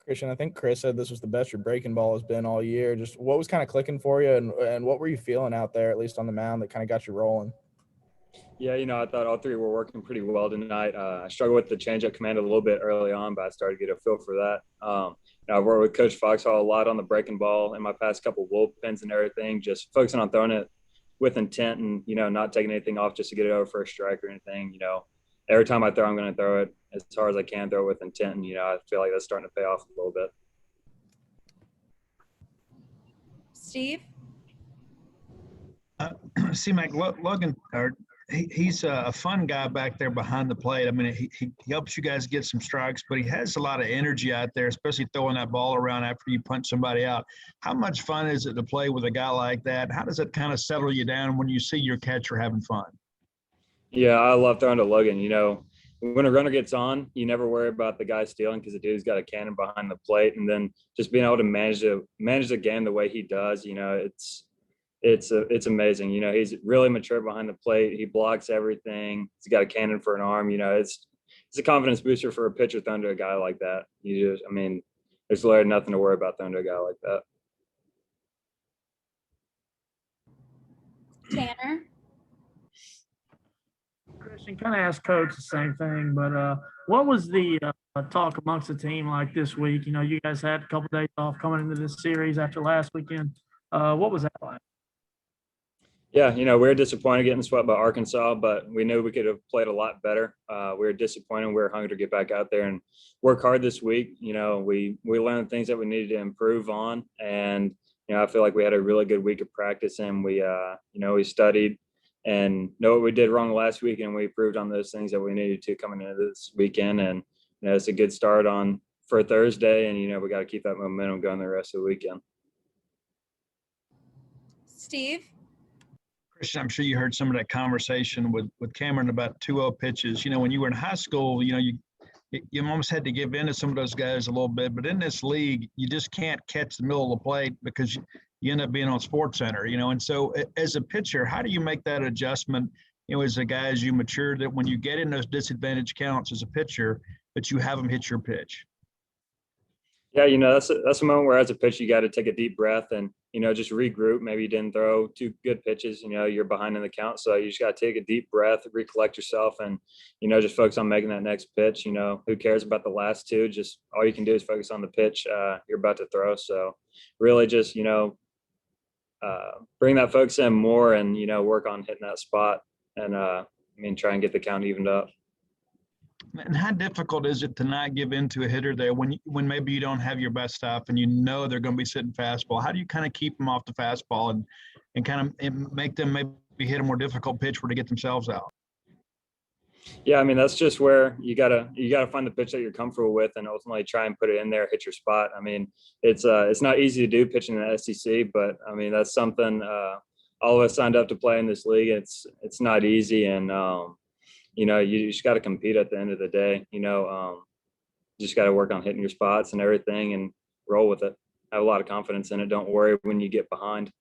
Christian, I think Chris said this was the best your breaking ball has been all year. Just what was kind of clicking for you, and what were you feeling out there, at least on the mound, that kind of got you rolling? Yeah, I thought all three were working pretty well tonight. I struggled with the changeup command a little bit early on, but I started to get a feel for that. I've worked with Coach Foxhall a lot on the breaking ball in my past couple of bullpens and everything, just focusing on throwing it with intent and, not taking anything off just to get it over for a strike or anything. Every time I throw, I'm going to throw it as hard as I can, throw it with intent. And, I feel like that's starting to pay off a little bit. Steve? C-Mac, Logan, he's a fun guy back there behind the plate. I mean, he helps you guys get some strikes, but he has a lot of energy out there, especially throwing that ball around after you punch somebody out. How much fun is it to play with a guy like that? How does it kind of settle you down when you see your catcher having fun? Yeah, I love throwing to Logan. When a runner gets on, you never worry about the guy stealing because the dude's got a cannon behind the plate. And then just being able to manage the game the way he does, it's amazing. He's really mature behind the plate. He blocks everything. He's got a cannon for an arm. It's a confidence booster for a pitcher throwing to a guy like that. There's literally nothing to worry about throwing to a guy like that. Tanner? Christian, kind of asked Coach the same thing, but what was the talk amongst the team like this week? You guys had a couple days off coming into this series after last weekend. What was that like? Yeah, we were disappointed getting swept by Arkansas, but we knew we could have played a lot better. We were disappointed. We were hungry to get back out there and work hard this week. We learned things that we needed to improve on, and I feel like we had a really good week of practice, and we studied and know what we did wrong last week, and we improved on those things that we needed to coming into this weekend. And it's a good start for Thursday, and we got to keep that momentum going the rest of the weekend. Steve? Christian, I'm sure you heard some of that conversation with Cameron about 2-0 pitches. When you were in high school, you almost had to give in to some of those guys a little bit. But in this league, you just can't catch the middle of the plate because you end up being on SportsCenter. And so as a pitcher, how do you make that adjustment, as a guy as you mature, that when you get in those disadvantage counts as a pitcher, that you have them hit your pitch? Yeah, that's a moment where as a pitcher, you got to take a deep breath and, just regroup. Maybe you didn't throw two good pitches, you're behind in the count. So you just got to take a deep breath, recollect yourself, and, just focus on making that next pitch. Who cares about the last two? Just all you can do is focus on the pitch you're about to throw. So really just, bring that focus in more and, work on hitting that spot and, try and get the count evened up. And how difficult is it to not give in to a hitter there when maybe you don't have your best stuff and they're going to be sitting fastball? How do you kind of keep them off the fastball and kind of make them maybe hit a more difficult pitch where to get themselves out? Yeah, that's just where you gotta find the pitch that you're comfortable with and ultimately try and put it in there, hit your spot. It's not easy to do pitching in the SEC, but that's something all of us signed up to play in this league. It's not easy, and you just got to compete at the end of the day. Just got to work on hitting your spots and everything and roll with it. Have a lot of confidence in it. Don't worry when you get behind.